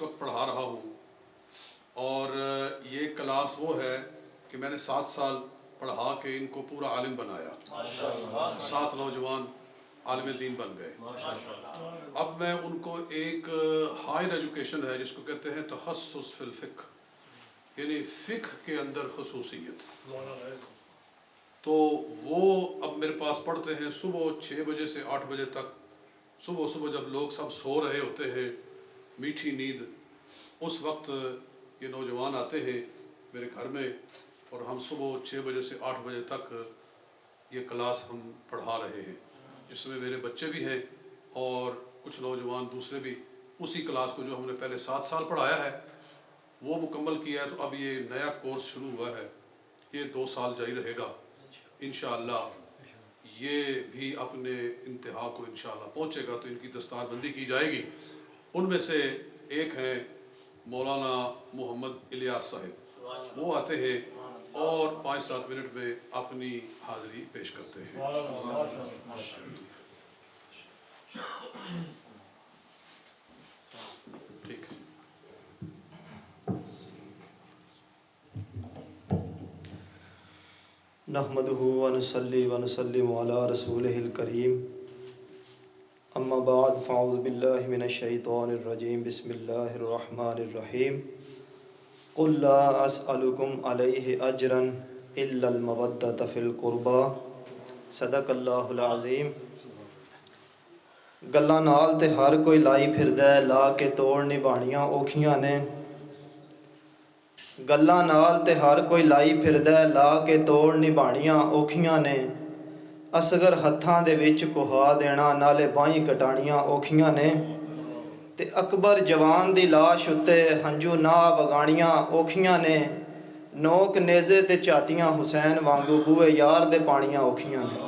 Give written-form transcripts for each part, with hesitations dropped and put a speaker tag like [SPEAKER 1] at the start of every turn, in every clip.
[SPEAKER 1] وقت پڑھا رہا ہوں، اور یہ کلاس وہ ہے کہ میں نے 7 سال پڑھا کے ان کو پورا عالم بنایا۔ 7 نوجوان عالم دین بن گئے۔ اب میں ان کو ایک ہائر ایجوکیشن ہے جس کو کہتے ہیں تخصص فی الفقہ، یعنی فقہ کے اندر خصوصیت، تو وہ اب میرے پاس پڑھتے ہیں صبح 6 بجے سے 8 بجے تک۔ صبح جب لوگ سب سو رہے ہوتے ہیں، میٹھی نیند، اس وقت یہ نوجوان آتے ہیں میرے گھر میں، اور ہم صبح 6 بجے سے 8 بجے تک یہ کلاس ہم پڑھا رہے ہیں، جس میں میرے بچے بھی ہیں اور کچھ نوجوان دوسرے بھی اسی کلاس کو جو ہم نے پہلے 7 سال پڑھایا ہے وہ مکمل کیا ہے۔ تو اب یہ نیا کورس شروع ہوا ہے، یہ 2 سال جاری رہے گا انشاءاللہ۔ یہ بھی اپنے انتہا کو انشاءاللہ پہنچے گا تو ان کی دستار بندی کی جائے گی۔ ان میں سے ایک ہیں مولانا محمد الیاس صاحب، وہ آتے ہیں اور 5-7 منٹ میں اپنی حاضری پیش کرتے ہیں۔ ٹھیک ہے۔
[SPEAKER 2] نحمده ونصلي ونسلم على رسوله الكريم، اما بعد فاعوذ باللہ من الشیطان الرجیم، بسم اللہ الرحمن الرحیم۔ قل لا اسألکم علیہ اجرا الا المودۃ فی القربى، صدق اللہ العظیم۔ گلاں نال تے ہر کوئی لائی پھردا ہے، لا کے توڑ نبھانیاں اوکھیاں نے۔ گلاں نال تے ہر کوئی لائی پھردا ہے، لا کے توڑ نبھانیاں اوکھیاں نے۔ اصغر ہتھاں دے وچ کوہا دینا، نالے بائیں کٹانیاں اوکھیاں نے۔ تے اکبر جوان دی لاش اتے ہنجو نہ وگانیاں اوکھیاں نے۔ نوک نیزے تے چاتیاں حسین وانگو بوئے یار دے پانیاں اوکھیاں نے۔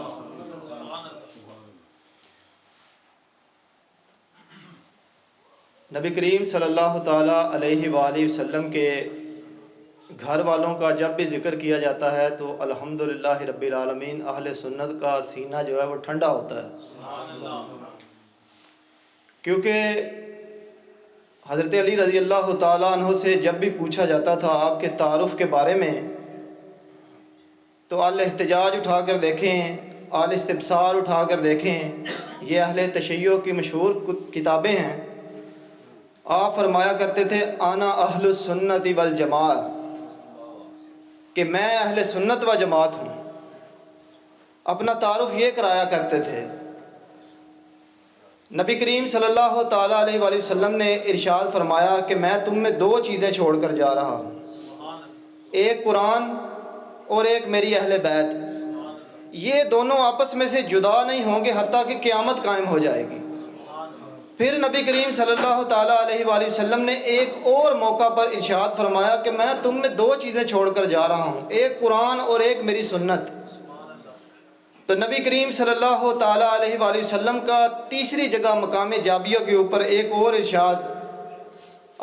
[SPEAKER 2] نبی کریم صلی اللہ تعالیٰ علیہ وآلہ وسلم کے گھر والوں کا جب بھی ذکر کیا جاتا ہے تو الحمدللہ رب العالمین اہل سنت کا سینہ جو ہے وہ ٹھنڈا ہوتا ہے، کیونکہ حضرت علی رضی اللہ تعالیٰ عنہ سے جب بھی پوچھا جاتا تھا آپ کے تعارف کے بارے میں تو الاحتجاج اٹھا کر دیکھیں، الاستبصار اٹھا کر دیکھیں، یہ اہل تشیع کی مشہور کتابیں ہیں۔ آپ فرمایا کرتے تھے انا اہل السنت والجماعہ، کہ میں اہل سنت و جماعت ہوں۔ اپنا تعارف یہ کرایا کرتے تھے۔ نبی کریم صلی اللہ تعالیٰ علیہ وآلہ وسلم نے ارشاد فرمایا کہ میں تم میں 2 چیزیں چھوڑ کر جا رہا ہوں، ایک قرآن اور ایک میری اہل بیت۔ یہ دونوں آپس میں سے جدا نہیں ہوں گے حتیٰ کہ قیامت قائم ہو جائے گی۔ پھر نبی کریم صلی اللہ تعالیٰ علیہ وآلہ وسلم نے ایک اور موقع پر ارشاد فرمایا کہ میں تم میں 2 چیزیں چھوڑ کر جا رہا ہوں، ایک قرآن اور ایک میری سنت۔ تو نبی کریم صلی اللہ تعالیٰ علیہ وآلہ وسلم کا تیسری جگہ مقام جابیہ کے اوپر ایک اور ارشاد،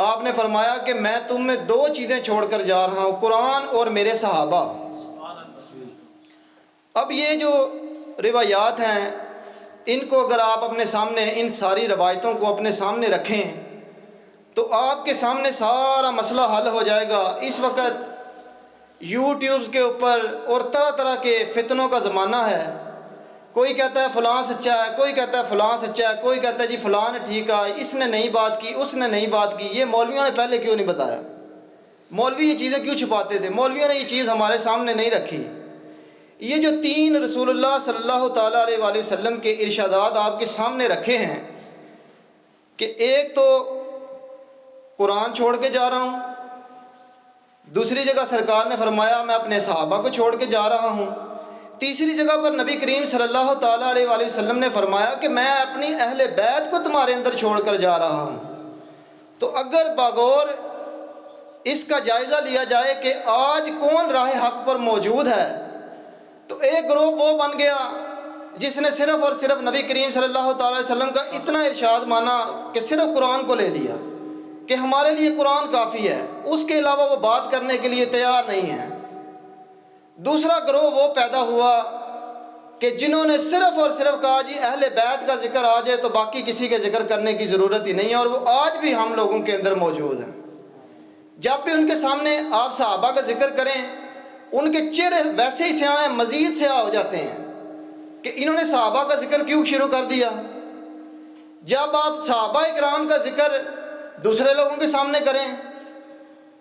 [SPEAKER 2] آپ نے فرمایا کہ میں تم میں 2 چیزیں چھوڑ کر جا رہا ہوں، قرآن اور میرے صحابہ۔ اب یہ جو روایات ہیں ان کو اگر آپ اپنے سامنے، ان ساری روایتوں کو اپنے سامنے رکھیں تو آپ کے سامنے سارا مسئلہ حل ہو جائے گا۔ اس وقت یوٹیوبز کے اوپر اور طرح طرح کے فتنوں کا زمانہ ہے، کوئی کہتا ہے فلاں سچا ہے، کوئی کہتا ہے فلاں سچا ہے، کوئی کہتا ہے جی فلاں نے ٹھیک ہے، اس نے نہیں بات کی، اس نے نہیں بات کی۔ یہ مولویوں نے پہلے کیوں نہیں بتایا؟ مولوی یہ چیزیں کیوں چھپاتے تھے؟ مولویوں نے یہ چیز ہمارے سامنے نہیں رکھی۔ یہ جو 3 رسول اللہ صلی اللہ تعالیٰ علیہ وآلہ وسلم کے ارشادات آپ کے سامنے رکھے ہیں کہ ایک تو قرآن چھوڑ کے جا رہا ہوں، دوسری جگہ سرکار نے فرمایا میں اپنے صحابہ کو چھوڑ کے جا رہا ہوں، تیسری جگہ پر نبی کریم صلی اللہ تعالیٰ علیہ وآلہ وسلم نے فرمایا کہ میں اپنی اہل بیت کو تمہارے اندر چھوڑ کر جا رہا ہوں۔ تو اگر باغور اس کا جائزہ لیا جائے کہ آج کون راہ حق پر موجود ہے تو ایک گروہ وہ بن گیا جس نے صرف اور صرف نبی کریم صلی اللہ تعالیٰ علیہ وسلم کا اتنا ارشاد مانا کہ صرف قرآن کو لے لیا کہ ہمارے لیے قرآن کافی ہے، اس کے علاوہ وہ بات کرنے کے لیے تیار نہیں ہے۔ دوسرا گروہ وہ پیدا ہوا کہ جنہوں نے صرف اور صرف کہا جی اہل بیت کا ذکر آ جائے تو باقی کسی کے ذکر کرنے کی ضرورت ہی نہیں ہے، اور وہ آج بھی ہم لوگوں کے اندر موجود ہیں۔ جب بھی ان کے سامنے آپ صحابہ کا ذکر کریں ان کے چہرے ویسے ہی سیاہ ہیں، مزید سیاہ ہو جاتے ہیں کہ انہوں نے صحابہ کا ذکر کیوں شروع کر دیا۔ جب آپ صحابہ اکرام کا ذکر دوسرے لوگوں کے سامنے کریں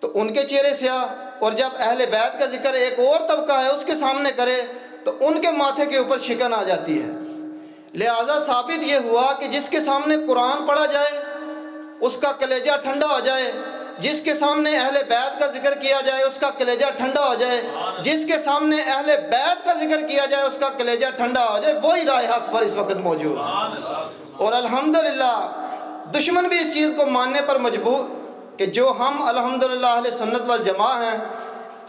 [SPEAKER 2] تو ان کے چہرے سیاہ، اور جب اہل بیت کا ذکر ایک اور طبقہ ہے اس کے سامنے کرے تو ان کے ماتھے کے اوپر شکن آ جاتی ہے۔ لہٰذا ثابت یہ ہوا کہ جس کے سامنے قرآن پڑھا جائے اس کا کلیجہ ٹھنڈا ہو جائے، جس کے سامنے اہل بیت کا ذکر کیا جائے اس کا کلیجہ ٹھنڈا ہو جائے، جس کے سامنے اہل بیت کا ذکر کیا جائے اس کا کلیجہ ٹھنڈا ہو جائے، وہی راہ حق پر اس وقت موجود ہے۔ اور الحمدللہ دشمن بھی اس چیز کو ماننے پر مجبور کہ جو ہم الحمدللہ اہل سنت والجماع ہیں،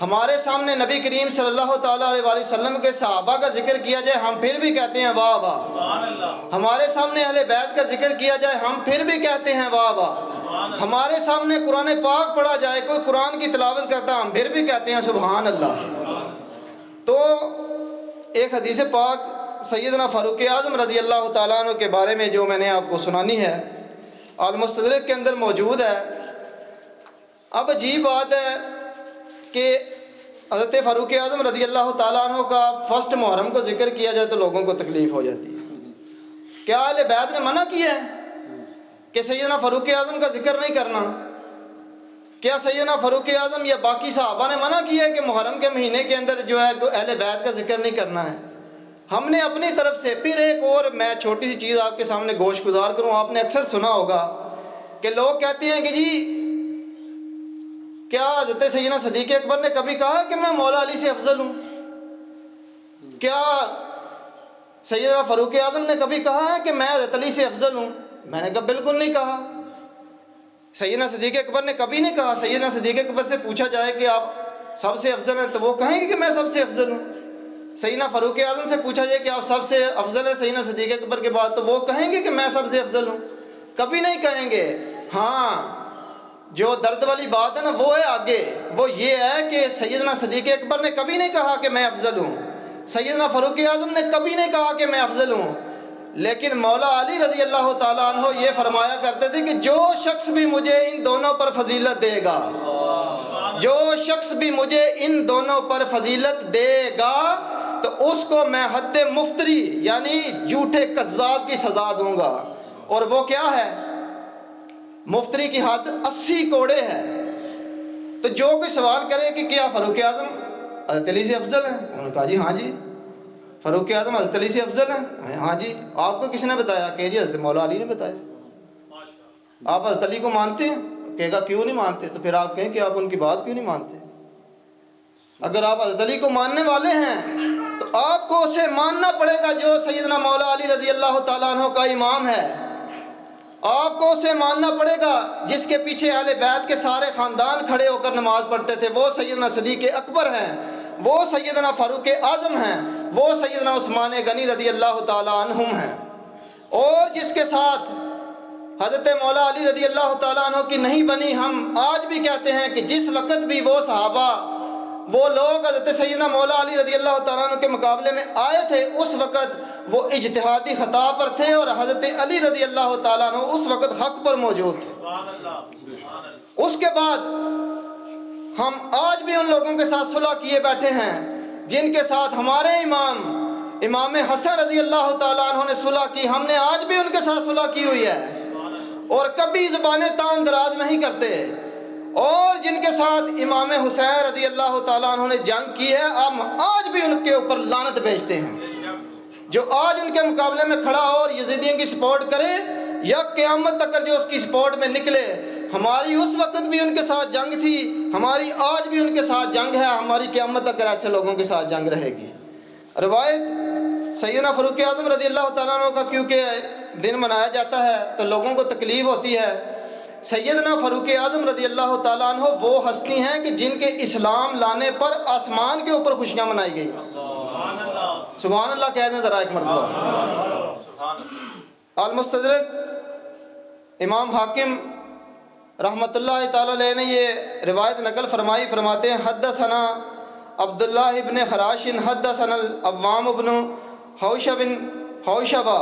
[SPEAKER 2] ہمارے سامنے نبی کریم صلی اللہ تعالیٰ علیہ وآلہ وسلم کے صحابہ کا ذکر کیا جائے ہم پھر بھی کہتے ہیں واہ واہ، ہمارے سامنے اہل بیت کا ذکر کیا جائے ہم پھر بھی کہتے ہیں واہ واہ، ہمارے سامنے قرآن پاک پڑھا جائے کوئی قرآن کی تلاوت کرتا ہم پھر بھی کہتے ہیں سبحان اللہ۔ تو ایک حدیث پاک سیدنا فاروق اعظم رضی اللہ تعالیٰ عنہ کے بارے میں جو میں نے آپ کو سنانی ہے المستدرک کے اندر موجود ہے۔ اب عجیب بات ہے کہ حضرت فاروق اعظم رضی اللہ تعالیٰ عنہ کا فرسٹ محرم کو ذکر کیا جائے تو لوگوں کو تکلیف ہو جاتی ہے۔ کیا اہل بیت نے منع کیا ہے کہ سیدنا فاروق اعظم کا ذکر نہیں کرنا؟ کیا سیدنا فاروق اعظم یا باقی صحابہ نے منع کیا ہے کہ محرم کے مہینے کے اندر جو ہے اہل بیت کا ذکر نہیں کرنا ہے؟ ہم نے اپنی طرف سے پھر ایک اور میں چھوٹی سی چیز آپ کے سامنے گوش گزار کروں۔ آپ نے اکثر سنا ہوگا کہ لوگ کہتے ہیں کہ جی کیا حضرت سیدنا صدیق اکبر نے کبھی کہا کہ میں مولا علی سے افضل ہوں؟ کیا سیدنا فاروق اعظم نے کبھی کہا ہے کہ میں حضرت علی سے افضل ہوں؟ میں نے کہا بالکل نہیں کہا۔ سیدنا صدیق اکبر نے کبھی نہیں کہا۔ سیدنا صدیق اکبر سے پوچھا جائے کہ آپ سب سے افضل ہیں تو وہ کہیں گے کہ میں سب سے افضل ہوں۔ سیدنا فاروق اعظم سے پوچھا جائے کہ آپ سب سے افضل ہیں سیدنا صدیق اکبر کے بعد تو وہ کہیں گے کہ میں سب سے افضل ہوں، کبھی نہیں کہیں گے۔ ہاں جو درد والی بات ہے نا وہ ہے آگے، وہ یہ ہے کہ سیدنا صدیق اکبر نے کبھی نہیں کہا کہ میں افضل ہوں، سیدنا فاروق اعظم نے کبھی نہیں کہا کہ میں افضل ہوں، لیکن مولا علی رضی اللہ تعالیٰ عنہ یہ فرمایا کرتے تھے کہ جو شخص بھی مجھے ان دونوں پر فضیلت دے گا، جو شخص بھی مجھے ان دونوں پر فضیلت دے گا تو اس کو میں حد مفتری یعنی جھوٹے کذاب کی سزا دوں گا۔ اور وہ کیا ہے؟ مفتری کی حد 80 کوڑے ہے۔ تو جو کوئی سوال کرے کہ کیا فاروق اعظم حضرت علی سے افضل ہیں؟ انہوں نے کہا جی ہاں جی فاروق اعظم حضرت علی سے افضل ہیں۔ ہاں جی آپ کو کس نے بتایا؟ کہ جی حضرت مولا علی نے بتایا۔ آپ حضرت علی کو مانتے ہیں؟ کہے گا کیوں نہیں مانتے؟ تو پھر آپ کہیں کہ آپ ان کی بات کیوں نہیں مانتے؟ اگر آپ حضرت علی کو ماننے والے ہیں تو آپ کو اسے ماننا پڑے گا جو سیدنا مولا علی رضی اللہ تعالیٰ عنہ کا امام ہے۔ آپ کو اسے ماننا پڑے گا جس کے پیچھے اہل بیت کے سارے خاندان کھڑے ہو کر نماز پڑھتے تھے، وہ سیدنا صدیق اکبر ہیں، وہ سیدنا فاروق اعظم ہیں، وہ سیدنا عثمان غنی رضی اللہ تعالیٰ عنہم ہیں، اور جس کے ساتھ حضرت مولا علی رضی اللہ تعالیٰ عنہ کی نہیں بنی۔ ہم آج بھی کہتے ہیں کہ جس وقت بھی وہ صحابہ وہ لوگ حضرت سیدنا مولا علی رضی اللہ تعالیٰ عنہ کے مقابلے میں آئے تھے اس وقت وہ اجتہادی خطا پر تھے، اور حضرت علی رضی اللہ تعالیٰ عنہ اس وقت حق پر موجود تھے۔ اس کے بعد ہم آج بھی ان لوگوں کے ساتھ صلح کیے بیٹھے ہیں جن کے ساتھ ہمارے امام حسن رضی اللہ تعالیٰ عنہ نے صلح کی، ہم نے آج بھی ان کے ساتھ صلح کی ہوئی ہے اور کبھی زبانیں تان دراز نہیں کرتے، اور جن کے ساتھ امام حسین رضی اللہ تعالیٰ عنہ نے جنگ کی ہے ہم آج بھی ان کے اوپر لعنت بھیجتے ہیں۔ جو آج ان کے مقابلے میں کھڑا ہو اور یزیدیوں کی سپورٹ کرے یا قیامت تک جو اس کی سپورٹ میں نکلے، ہماری اس وقت بھی ان کے ساتھ جنگ تھی، ہماری آج بھی ان کے ساتھ جنگ ہے، ہماری قیامت تک ایسے لوگوں کے ساتھ جنگ رہے گی۔ روایت سیدنا فاروق اعظم رضی اللہ تعالیٰ عنہ کا کیونکہ دن منایا جاتا ہے تو لوگوں کو تکلیف ہوتی ہے۔ سیدنا فاروق اعظم رضی اللہ تعالیٰ عنہ وہ ہستی ہیں کہ جن کے اسلام لانے پر آسمان کے اوپر خوشیاں منائی گئی۔ سبحان اللہ کہہ دیں ذرا ایک مرتبہ۔ المستدرک امام حاکم رحمۃ اللہ تعالیٰ علیہ نے یہ روایت نقل فرماتے ہیں حدثنا عبداللہ ابن خراش حدثنا العوام ابن حوشبہ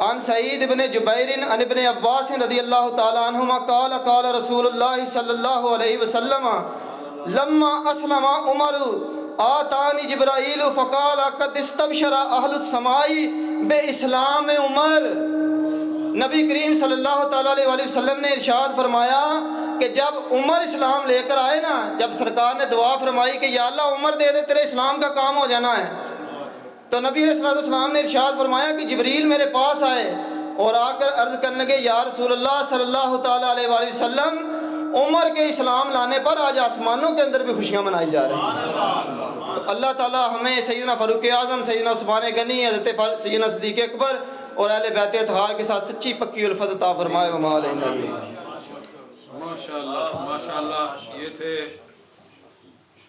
[SPEAKER 2] عن سعید بن جبیر عن ابن عباس رضی اللہ تعالی عنہما قال قال رسول اللہ صلی اللہ علیہ وسلم لما اسلم عمر آتانی جبرائیل فقال قد استبشر اہل السماء باسلام عمر۔ نبی کریم صلی اللہ تعالیٰ علیہ وسلم نے ارشاد فرمایا کہ جب عمر اسلام لے کر آئے نا، جب سرکار نے دعا فرمائی کہ یا اللہ عمر دے دے تیرے اسلام کا کام ہو جانا ہے، تو نبی علیہ السلام نے ارشاد فرمایا کہ جبریل میرے پاس آئے اور آ کر عرض کرنے لگے یا رسول اللہ صلی اللہ تعالیٰ علیہ وسلم عمر کے اسلام لانے پر آج آسمانوں کے اندر بھی خوشیاں منائی جا رہی ہیں۔ تو اللہ تعالیٰ ہمیں سیدنا فاروق اعظم، سیدنا عثمان غنی، حضرت سیدنا صدیق اکبر اور اہل بیت اطہار کے ساتھ سچی پکی الفت عطا فرمائے۔ وما علینا۔
[SPEAKER 1] ماشاءاللہ ماشاءاللہ، یہ تھے